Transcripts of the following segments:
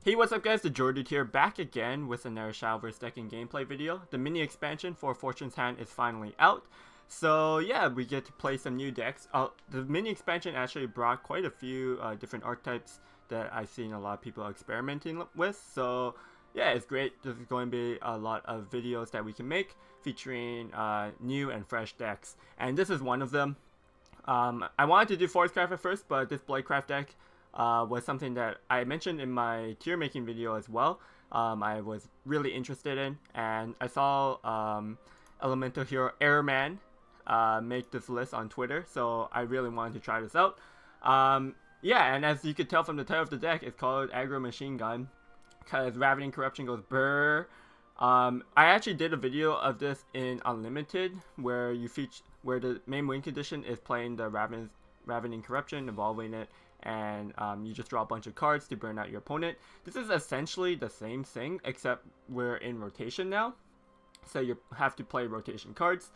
Hey, what's up guys, TheJordude here, back again with another Shadowverse decking gameplay video. The mini expansion for Fortune's Hand is finally out. So yeah, we get to play some new decks. The mini expansion actually brought quite a few different archetypes that I've seen a lot of people experimenting with. So yeah, it's great. There's going to be a lot of videos that we can make featuring new and fresh decks. And this is one of them. I wanted to do Forestcraft at first, but this bloodcraft deck was something that I mentioned in my tier making video as well. I was really interested in, and I saw Elemental Hero Airman make this list on Twitter, so I really wanted to try this out. Yeah, and as you could tell from the title of the deck, it's called Aggro Machine Gun, because Ravening Corruption goes BRRR. I actually did a video of this in Unlimited, where the main win condition is playing the Ravening Corruption, evolving it, and you just draw a bunch of cards to burn out your opponent. This is essentially the same thing, except we're in rotation now, so you have to play rotation cards.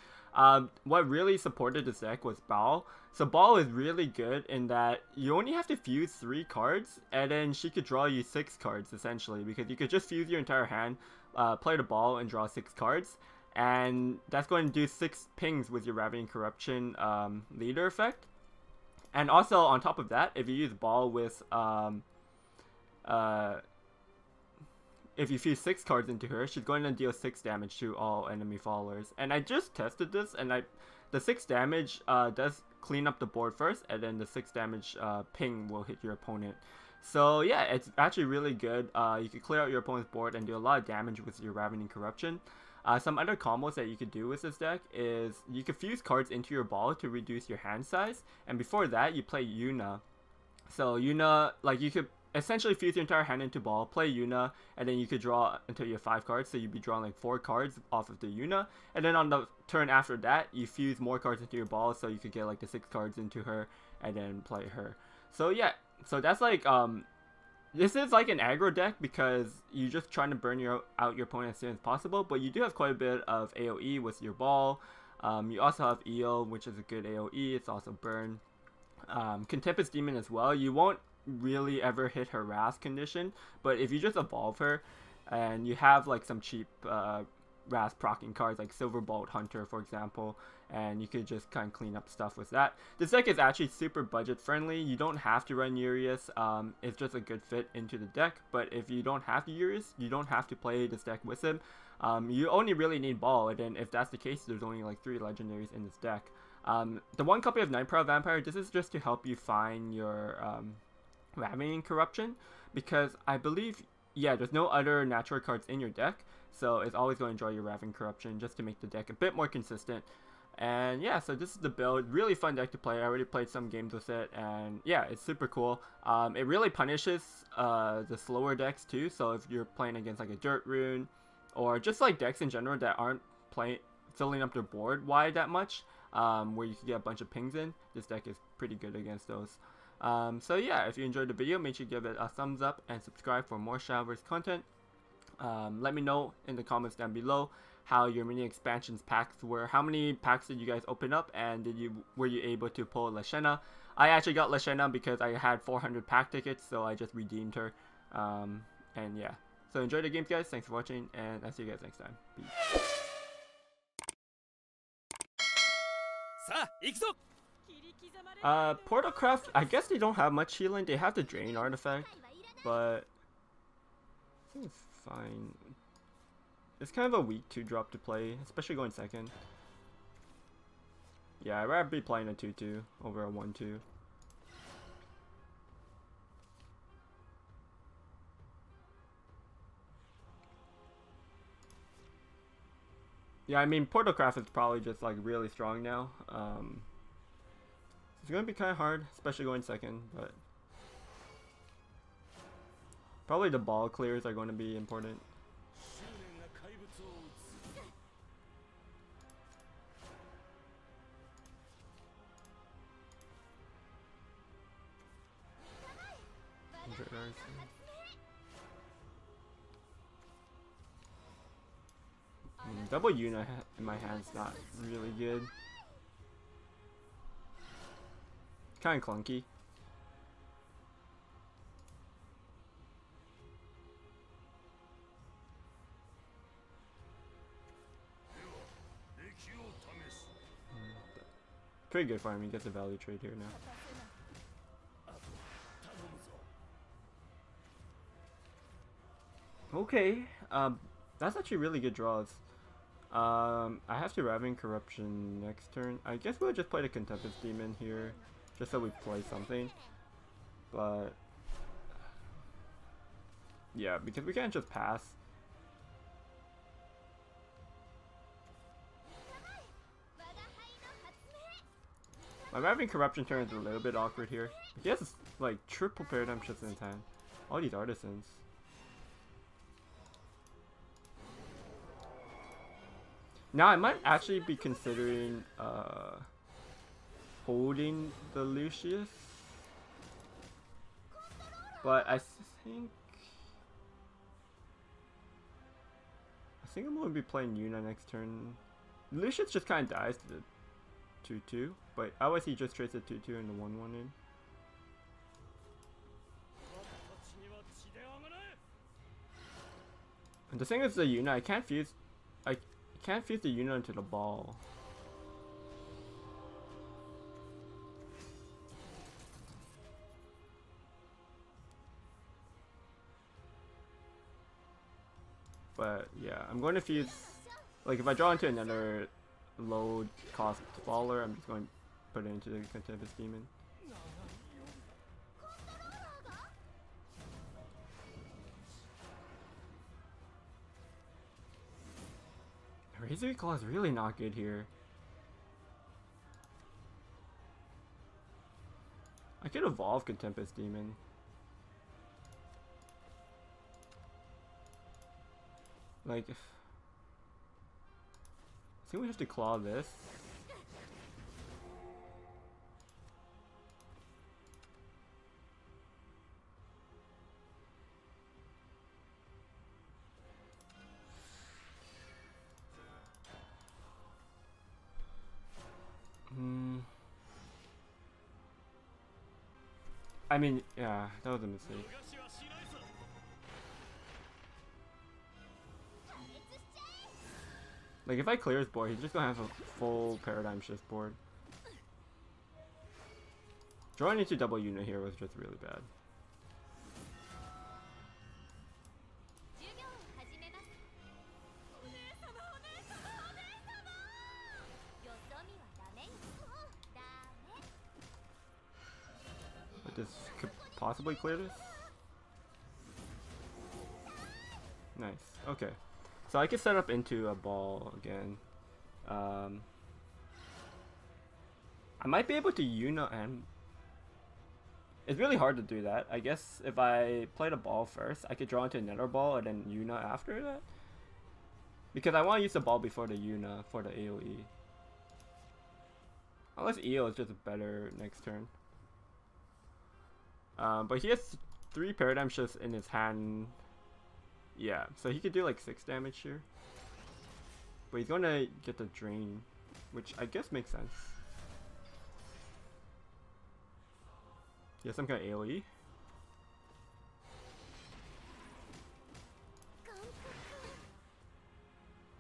What really supported this deck was Baal. So Baal is really good in that you only have to fuse 3 cards, and then she could draw you 6 cards essentially, because you could just fuse your entire hand, play the Baal, and draw 6 cards. And that's going to do 6 pings with your Ravening Corruption leader effect. And also, on top of that, if you use Baal with, if you fuse 6 cards into her, she's going to deal 6 damage to all enemy followers. And I just tested this, and the 6 damage does clean up the board first, and then the 6 damage ping will hit your opponent. So yeah, it's actually really good. You can clear out your opponent's board and do a lot of damage with your Ravening Corruption. Some other combos that you could do with this deck is you could fuse cards into your Baal to reduce your hand size, and before that you play Yuna. So Yuna, like, you could essentially fuse your entire hand into Baal, play Yuna, and then you could draw until you have 5 cards, so you'd be drawing like 4 cards off of the Yuna, and then on the turn after that you fuse more cards into your Baal, so you could get like the 6 cards into her and then play her. So yeah, so that's like this is like an aggro deck because you're just trying to burn out your opponent as soon as possible, but you do have quite a bit of AoE with your Baal. You also have EO, which is a good AoE. It's also burn. Contemptuous Demon as well. You won't really ever hit harass condition, but if you just evolve her and you have like some cheap Ras proccing cards like Silverbolt Hunter, for example, and you could just kind of clean up stuff with that. This deck is actually super budget friendly. You don't have to run Urius. It's just a good fit into the deck, but if you don't have Urius, you don't have to play this deck with him. You only really need Baal, and then if that's the case, there's only like 3 legendaries in this deck. The one copy of Night Prowl Vampire, this is just to help you find your Ravening Corruption, because I believe, yeah, there's no other natural cards in your deck, so it's always going to draw your Ravening Corruption just to make the deck a bit more consistent. And yeah, so this is the build. Really fun deck to play. I already played some games with it, and yeah, it's super cool. It really punishes the slower decks too, so if you're playing against like a Dirt Rune, or just like decks in general that aren't filling up their board wide that much, where you can get a bunch of pings in, this deck is pretty good against those. So yeah, if you enjoyed the video, make sure you give it a thumbs up and subscribe for more Shadowverse content. Let me know in the comments down below how your mini expansions packs were. How many packs did you guys open up, and were you able to pull Lashena? I actually got Lashena because I had 400 pack tickets, so I just redeemed her. And yeah, so enjoy the games, guys. Thanks for watching, and I'll see you guys next time. Peace. Portalcraft, I guess they don't have much healing. They have the Drain artifact, but I think it's fine. It's kind of a weak 2-drop to play, especially going second. Yeah, I'd rather be playing a 2-2 over a 1-2. Yeah, I mean, Portalcraft is probably just like really strong now. It's going to be kind of hard, especially going second, but probably the Baal clears are going to be important. Double Yuna in my hand's not really good. Kind of clunky. pretty good for him. He gets a value trade here now. Okay, that's actually really good draws. I have to Raving Corruption next turn. I guess we'll just play the Contemptuous Demon here, just so we play something. But yeah, because we can't just pass. My Raving Corruption turn is a little bit awkward here. He has like triple Paradigm Shifts in his hand. All these Artisans. Now I might actually be considering holding the Lucius, but I think I'm going to be playing Yuna next turn. Lucius just kind of dies to the 2/2, but otherwise he just trades the 2/2 and the 1/1 in. And the thing is the Yuna, I can't fuse the Yuna into the Baal. But yeah, I'm going to fuse, like if I draw into another low cost baller, I'm just going to put it into the Contemptuous Demon. Razor Claw is really not good here. I could evolve Contemptuous Demon. Like, I think we have to claw this. I mean, yeah, that was a mistake. Like, if I clear his board, he's just gonna have a full Paradigm Shift board. Drawing into double Yuna here was just really bad. But this could possibly clear this? Nice, okay. So I can set up into a Baal again. I might be able to Yuna and... It's really hard to do that. I guess if I played a Baal first, I could draw into another Baal and then Yuna after that. Because I want to use the Baal before the Yuna for the AoE. Unless EO is just better next turn. But he has 3 Paradigm Shifts in his hand. Yeah, so he could do like 6 damage here. But he's gonna get the drain, which I guess makes sense. He has some kind of AoE.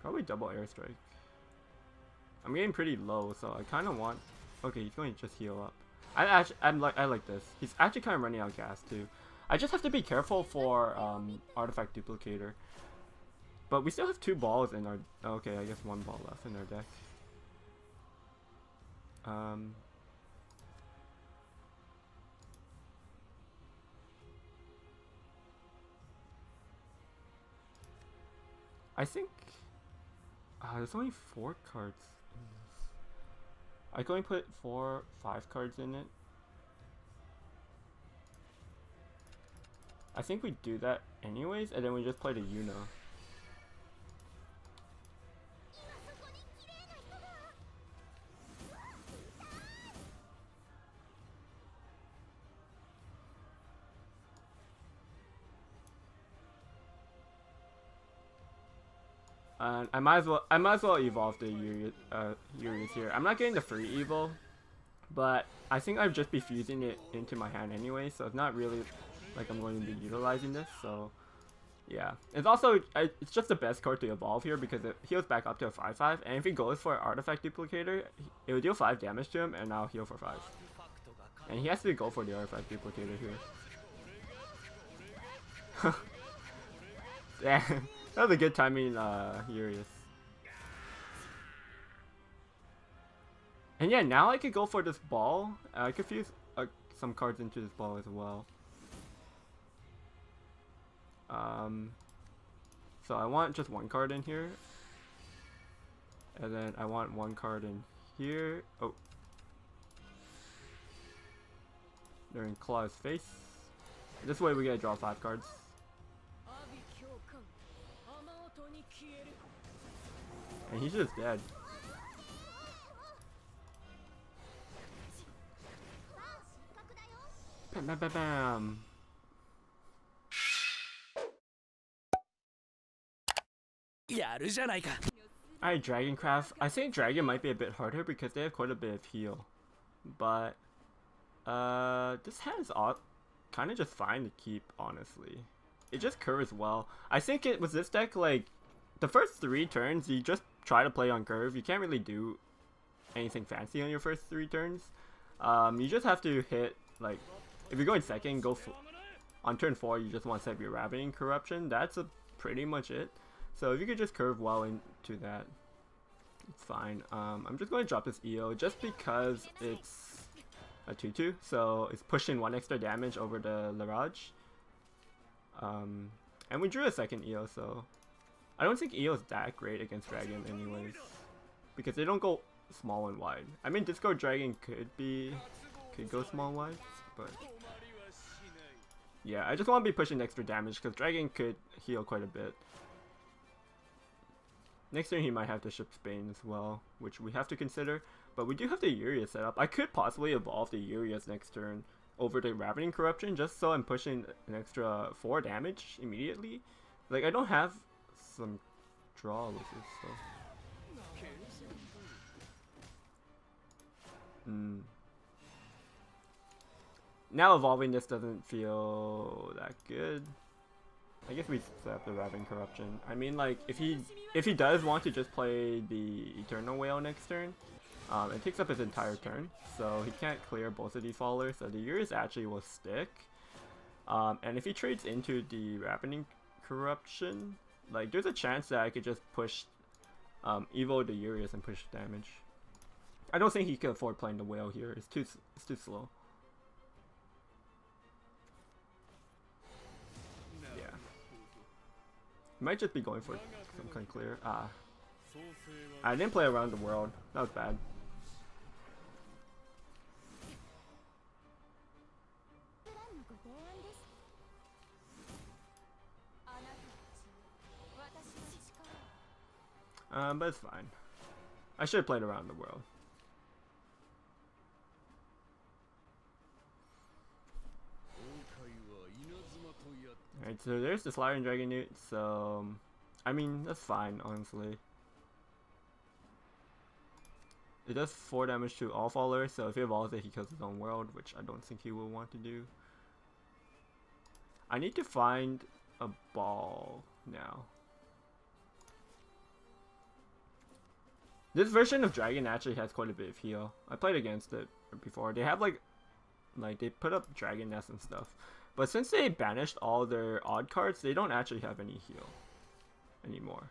Probably double airstrike. I'm getting pretty low, so I kind of want... Okay, he's going to just heal up. I like this. He's actually kind of running out of gas too. I just have to be careful for Artifact Duplicator. But we still have 2 balls in our... Okay, I guess 1 ball left in our deck. I think... there's only 4 cards in this. I can only put 5 cards in it. I think we do that anyways, and then we just play the Yuna. And I might as well evolve the Urius here. I'm not getting the free evil, but I think I'd just be fusing it into my hand anyway, so it's not really like I'm going to be utilizing this, so Yeah, it's also it's just the best card to evolve here because it heals back up to a 5/5, and if he goes for Artifact Duplicator, it will deal 5 damage to him, and I'll heal for 5. And he has to go for the Artifact Duplicator here. Damn, that was a good timing, Urius. And yeah, now I could go for this Baal. I could fuse some cards into this Baal as well. So I want just one card in here. And then I want one card in here. Oh. They're in Claw's face. This way we get to draw 5 cards. And he's just dead. Bam, bam, bam, bam. Alright, Dragoncraft. I think Dragon might be a bit harder because they have quite a bit of heal. But this hand's kind of just fine to keep, honestly. It just curves well. I think it was this deck, like, the first 3 turns, you just try to play on curve. You can't really do anything fancy on your first 3 turns. You just have to hit, like, if you're going second, on turn 4, you just want to set your Ravening Corruption. That's pretty much it. So if you could just curve well into that, it's fine. I'm just going to drop this EO just because it's a 2/2, so it's pushing 1 extra damage over the Laraj. And we drew a second EO, so I don't think EO is that great against Dragon anyways, because they don't go small and wide. I mean, Discord Dragon could go small and wide, but yeah, I just want to be pushing extra damage because Dragon could heal quite a bit. Next turn he might have to ship Spain as well, which we have to consider. But we do have the Urius set up. I could possibly evolve the Urius next turn over the Ravening Corruption just so I'm pushing an extra 4 damage immediately. Like, I don't have some draw with this, so. Now evolving this doesn't feel that good. I guess we set up the Ravening Corruption. I mean, like, if he does want to just play the Eternal Whale next turn, it takes up his entire turn, so he can't clear both of these fallers, so the Urius actually will stick. And if he trades into the Ravening Corruption, like, there's a chance that I could just push Evo the Urius and push damage. I don't think he can afford playing the Whale here. It's too slow. Might just be going for some kind of clear. I didn't play around the world. That was bad. But it's fine. I should have played around the world. Alright, so there's the Slayer and Dragon Newt, so I mean, that's fine, honestly. It does 4 damage to all fallers, so if he evolves it, he kills his own world, which I don't think he will want to do. I need to find a Baal now. This version of Dragon actually has quite a bit of heal. I played against it before. They have like they put up Dragon Nest and stuff. But since they banished all their odd cards, they don't actually have any heal anymore.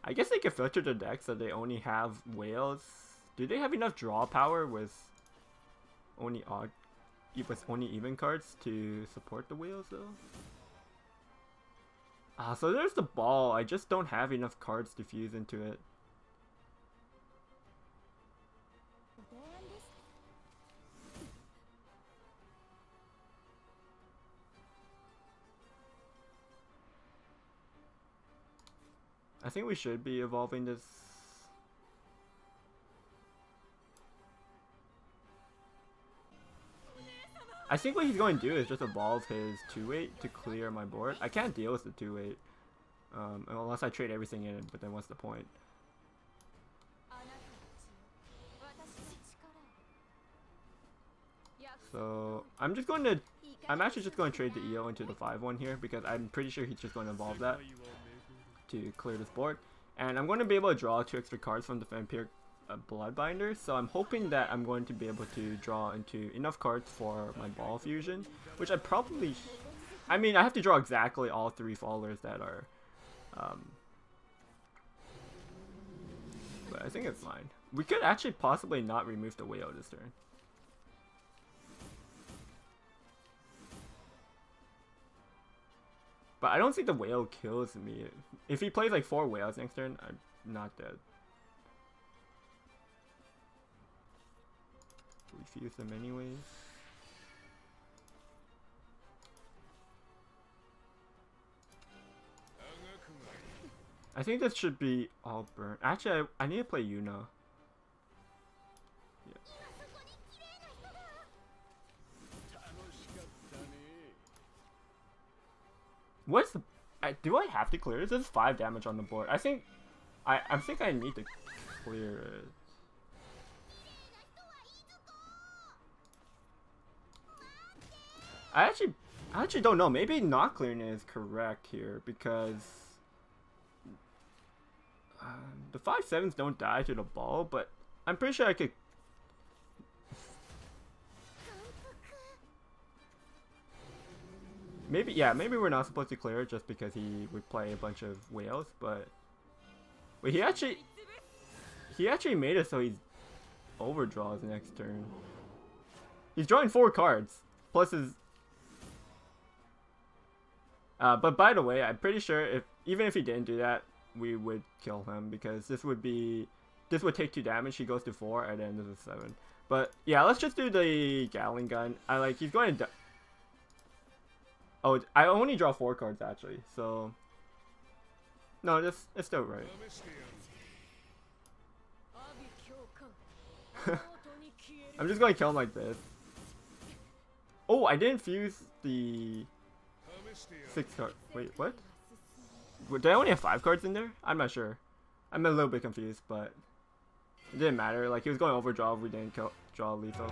I guess they could filter the deck so they only have whales. Do they have enough draw power with only even cards to support the whales though? So there's the Baal. I just don't have enough cards to fuse into it. I think we should be evolving this. I think what he's going to do is just evolve his 2/8 to clear my board. I can't deal with the 2/8 unless I trade everything in, but then what's the point? So I'm just going to I'm actually just going to trade the EO into the 5-1 here because I'm pretty sure he's just going to evolve that to clear this board. And I'm going to be able to draw 2 extra cards from the Vampiric Bloodbinder, so I'm hoping that I'm going to be able to draw into enough cards for my Baal fusion, which I probably... I mean, I have to draw exactly all 3 followers that are... but I think it's fine. We could actually possibly not remove the whale this turn. But I don't think the whale kills me. If he plays like 4 whales next turn, I'm not dead. Refuse them anyways. I think this should be all burnt. Actually, I need to play Yuna. Yeah. What's the... do I have to clear this? This is 5 damage on the board. I think I need to clear it. I actually don't know. Maybe not clearing it is correct here because the 5/7s don't die to the Baal, but I'm pretty sure I could. Maybe, yeah, maybe we're not supposed to clear it just because he would play a bunch of whales, but wait, he actually made it so he overdraws next turn. He's drawing 4 cards plus his. But by the way, I'm pretty sure even if he didn't do that, we would kill him because this would take 2 damage. He goes to 4 and then this is 7. But yeah, let's just do the Gatling gun. He's going to. Oh, I only draw 4 cards actually, so no, it's still right. I'm just going to kill him like this. Oh, I didn't fuse the 6 card. Wait, what? Did I only have 5 cards in there? I'm not sure. I'm a little bit confused, but it didn't matter. Like, he was going overdraw if we didn't draw lethal.